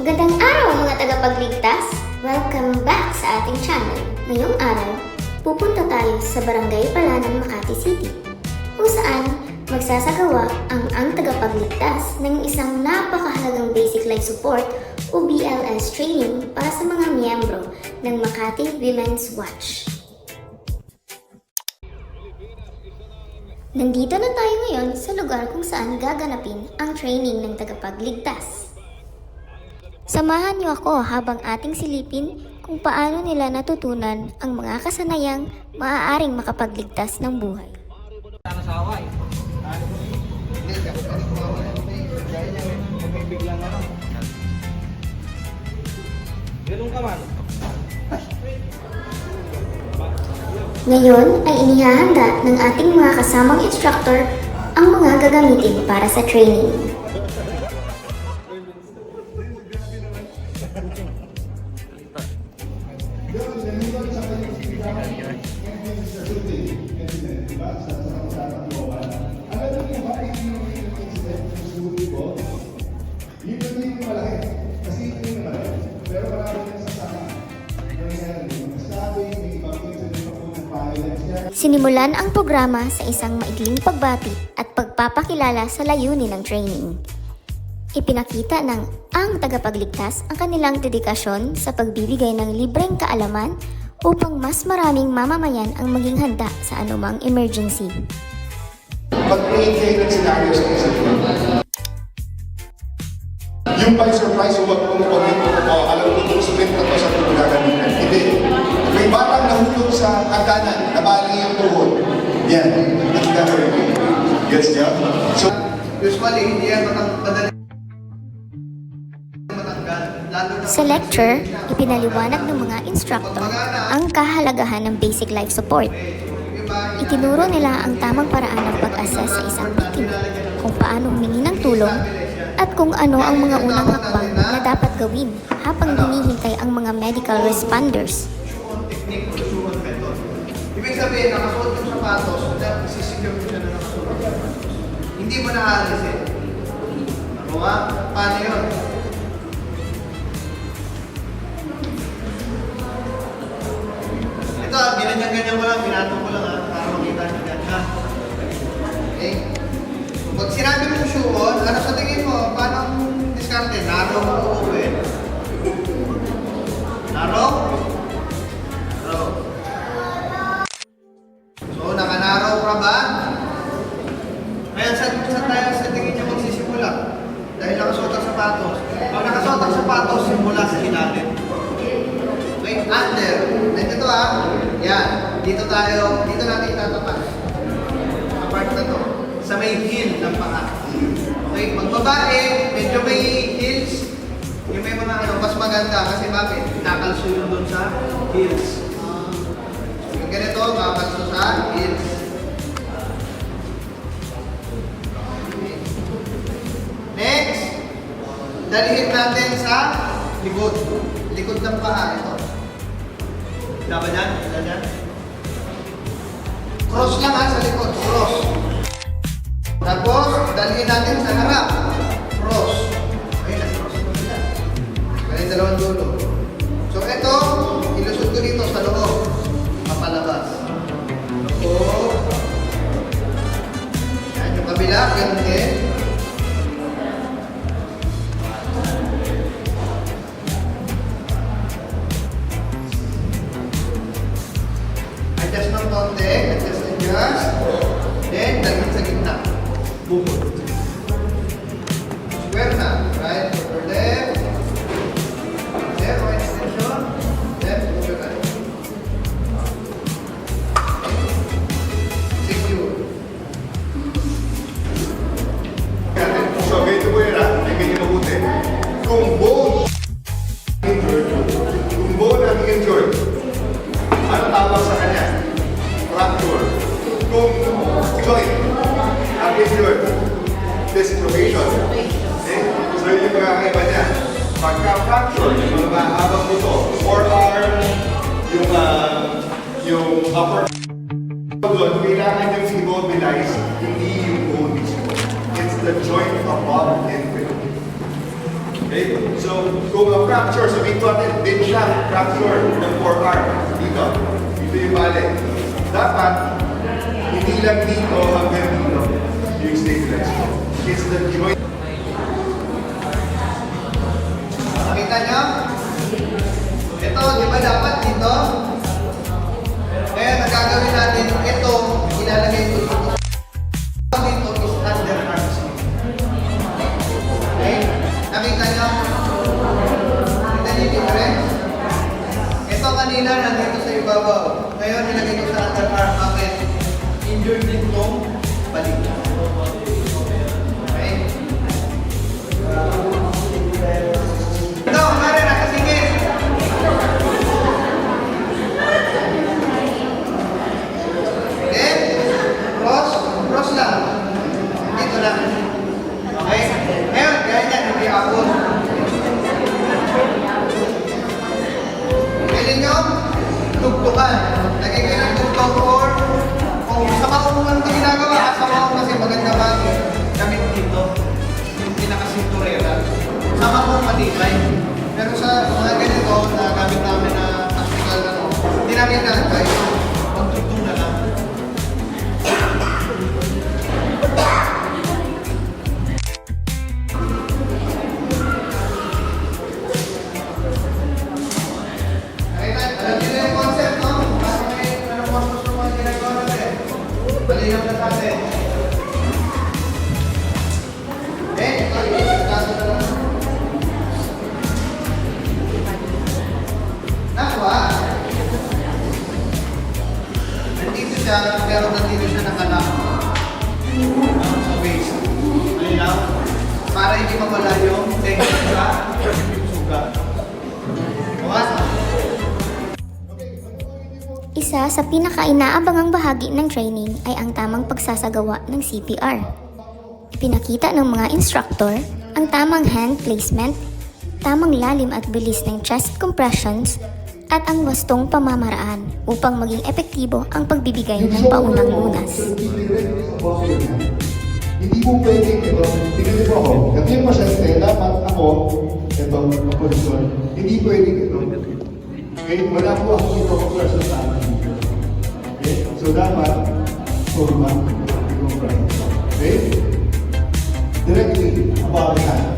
Magandang araw mga tagapagligtas! Welcome back sa ating channel. Ngayong araw, pupunta tayo sa Barangay Palanan, Makati City, kung saan magsasagawa ang tagapagligtas ng isang napakahalagang basic life support o BLS training para sa mga miyembro ng Makati Women's Watch. Nandito na tayo ngayon sa lugar kung saan gaganapin ang training ng tagapagligtas. Samahan niyo ako habang ating silipin kung paano nila natutunan ang mga kasanayang maaaring makapagligtas ng buhay. Ngayon ay inihahanda ng ating mga kasamang instructor ang mga gagamitin para sa training. Sinimulan ang programa sa isang maikling pagbati at pagpapakilala sa layunin ng training. Ipinakita ng ang tagapagligtas ang kanilang dedikasyon sa pagbibigay ng libreng kaalaman upang mas maraming mamamayan ang maging handa sa anumang emergency. Mag-create kayo ng scenario sa isang yung by surprise, huwag mo alam ko kung sulit na to sa ito gagamitan. Hindi. May batang nahulog sa hagdanan, nabali yung tuhod. Yan. Ang gagawin mo. Gets niya? So, usually, hindi yan madali. Sa lecture, ipinaliwanag ng mga instructor ang kahalagahan ng basic life support. Itinuro nila ang tamang paraan ng pag-assess sa isang biktima, kung paano humingi ng tulong, at kung ano ang mga unang hakbang na dapat gawin habang hinihintay ang mga medical responders. Ibig sabihin, nakasuot yung sapatos, dapat sisecure mo siya na nakasuot yung sapatos. Hindi mo naaalisin. Ako nga, paano yun? Ito, ginanyan-ganyan ko lang, binatong ko lang para makita nyo dyan, ha? Okay? Pag sinabi mo shoe on, ano sa tingin mo? Paano ang diskarte? Narrow mo uuwi? Narrow? Narrow. So, naka-narrow ka ba? Kaya saan tayo sa tingin niyo magsisimula? Dahil nakasuot ang sapatos. Pag nakasuot ang sapatos, simula sa ilalim. Okay, under. Dito yan. Dito natin itatapat. Apart na to. Sa may heel ng paa. Okay, pag babae, medyo may heels. Yung may mga mas maganda kasi bakit? Nakalso yun doon sa heels. Yung ganito, makalso sa heels. Next, dalihin natin sa likod. Likod ng paa, ito. Dapat yan? Cross lang sa likod, cross. Tapos, dalhin natin sa harap. Cross. Okay, nag-cross ito nila. Kaya dalawang dulo. So, ito, ilusot ko dito sa loob. Papalabas. Loob. Yan, yung kabila, ganun din. Adjust ng konti. Adjust. Then, dalhin sa gitna. Bukod. Square na. Right, over left. Left, right extension. Left, over right. Secure. so ganito po yun ha. May ganyan mabuti. Kung bone ang injured, ano tawag sa kanya? Fracture. Kung joint ang injured, dislocation. Okay? So yun yung pagkakaiba niya. Pagka-fracture, yung mga mahabang buto, forearm, yung upper doon, kailangan yung immobilize, hindi yung bone mismo. It's the joint above and below. Okay? So, kung fracture, sabihin ko natin, din siya, fracture ng forearm. Dito. Dito yung balik. Dapat, hindi lang dito hanggang dito yung stabilize. It's the joint. Nakita nyo? Ito, di ba dapat dito? Kaya nagagawin natin, ito, ilalagay ito dito. Dito is underarm sleeve. Okay? Nakita nyo? Nakita nyo yung difference? Ito kanina, nandito sa ibabaw. Ngayon, nilagay ko sa underarm. Bakit? Injured din itong balik. Okay? Ito, mara, nakasingit. Then, cross lang. Dito lang. Okay? Ngayon, ganyan, hindi ako. Pwede nyo, tugtukan. Lagay kayo ng tugtog or kung sa maong lang ito ginagawa, sa maong kasi maganda mag gamit dito. Yung pinakasinturera. Sa maong matibay. Pero sa mga ganito na gamit namin na tactical ano, hindi namin nalagay. Pagtugtong na lang. Alam niyo na yung concept, no? Para may mas mga ginagawa natin. Malinaw na sa atin. Okay? Ito, kaso na lang. Nakuha. Nandito siya, pero nandito siya nakalak. Sa base. Malinaw. Para hindi mawala yung teknika, yung suga. Bukas. Isa sa pinaka-inaabangang bahagi ng training ay ang tamang pagsasagawa ng CPR. Pinakita ng mga instructor ang tamang hand placement, tamang lalim at bilis ng chest compressions, at ang wastong pamamaraan upang maging epektibo ang pagbibigay ng paunang lunas. Hindi po pwedeng ito, tingnan mo ako, kasi yung pasyente, dapat ako, ito, ang posisyon, hindi pwedeng ito. Okay, wala po ako ito kung person sa akin dito. Okay, so dapat, forma, okay? Directly, about that.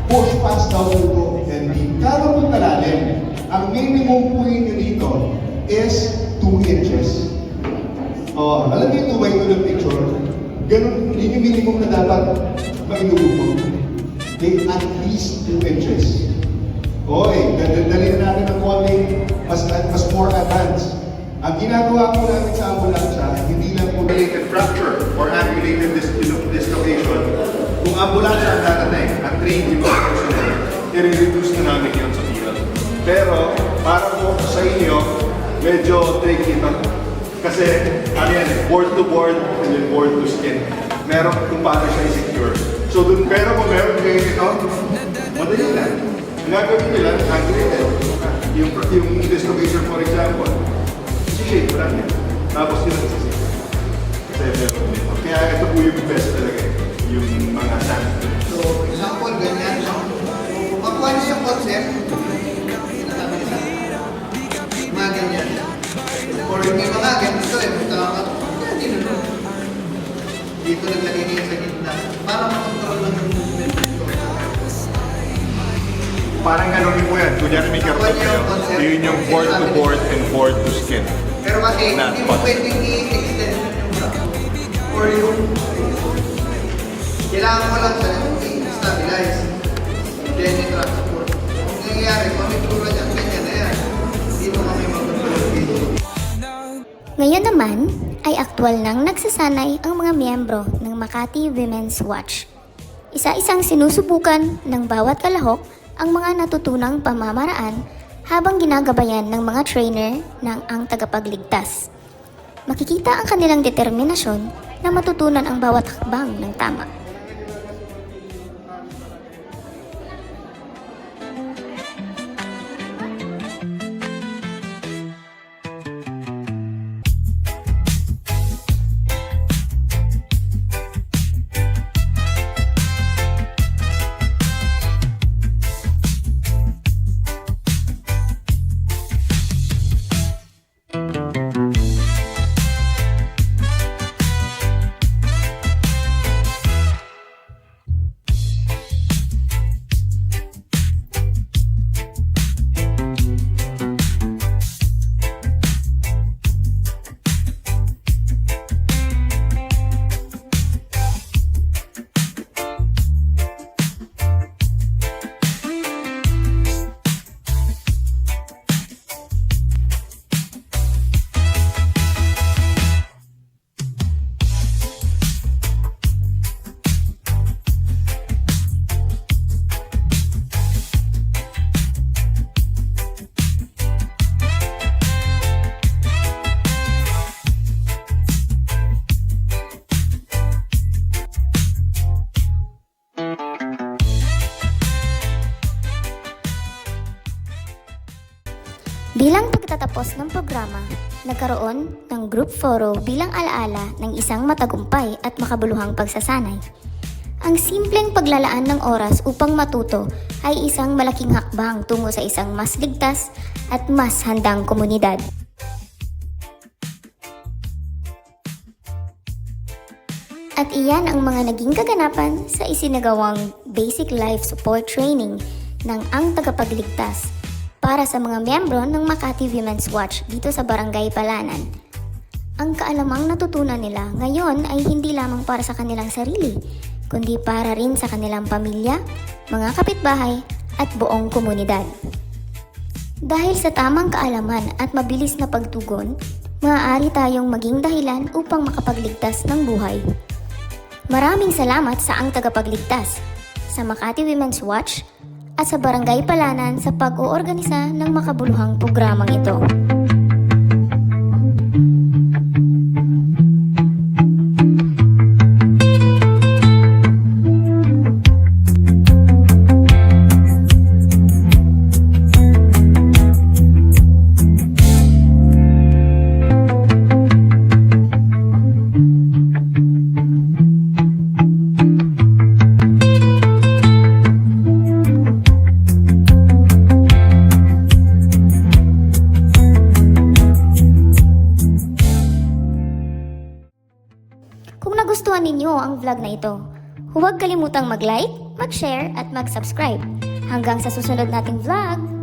Push pass down to go and be. Kano po kalalim? Ang minimum po ninyo dito is 2 inches. Oh, alam niyo ito ba ito ng picture? Ganun, yun yung minimum na dapat mailubo. Okay, at least 2 inches. Okay, dadalhin natin ng konting mas more advanced. Ang ginagawa ko namin sa ambulansya, hindi lang po Related fracture or ankulated dislocation, kung ambulansya ang darating, ang trained yung mga personnel, i-reduce na namin yun sa field. Pero, para po sa inyo, medyo tricky ito. Kasi, ano yan, board to board and then board to skin. Meron kung paano siya i-secure. So, pero kung meron kayo ito, madali lang. Ang gagawin nila, ankulated. Yung dislocation, for example, shape lang yan. Tapos yun ang sisip. Kasi meron dito. Kaya ito po yung best talaga eh. Yung mga sand. So, example, ganyan, no? Makuha niyo yung concept, sinasabi nila, mga ganyan. Or yung may mga ganito eh, dito naglagay niya sa gitna. Para makontrol lang yung movement dito. Parang gano'n po yan. Kunyari may karton kayo. Yun yung board to board and board to skin. Pero kasi, Not hindi mo fun. pwedeng i-extend yung bra. Or yung kailangan mo lang sa i-stabilize. Then i-transport. Kung nangyayari, kung may tura dyan, ganyan na yan. Dito kami mag-control dito. Ngayon naman ay aktwal nang nagsasanay ang mga miyembro ng Makati Women's Watch. Isa-isang sinusubukan ng bawat kalahok ang mga natutunang pamamaraan habang ginagabayan ng mga trainer ng ang tagapagligtas. Makikita ang kanilang determinasyon na matutunan ang bawat hakbang ng tama. Bilang pagtatapos ng programa, nagkaroon ng group photo bilang alaala ng isang matagumpay at makabuluhang pagsasanay. Ang simpleng paglalaan ng oras upang matuto ay isang malaking hakbang tungo sa isang mas ligtas at mas handang komunidad. At iyan ang mga naging kaganapan sa isinagawang Basic Life Support Training ng Ang Tagapagligtas para sa mga miyembro ng Makati Women's Watch dito sa Barangay Palanan. Ang kaalamang natutunan nila ngayon ay hindi lamang para sa kanilang sarili, kundi para rin sa kanilang pamilya, mga kapitbahay at buong komunidad. Dahil sa tamang kaalaman at mabilis na pagtugon, maaari tayong maging dahilan upang makapagligtas ng buhay. Maraming salamat sa Ang Tagapagligtas, sa Makati Women's Watch, at sa Barangay Palanan sa pag-oorganisa ng makabuluhang programang ito. Kung nagustuhan ninyo ang vlog na ito, huwag kalimutang mag-like, mag-share at mag-subscribe. Hanggang sa susunod nating vlog!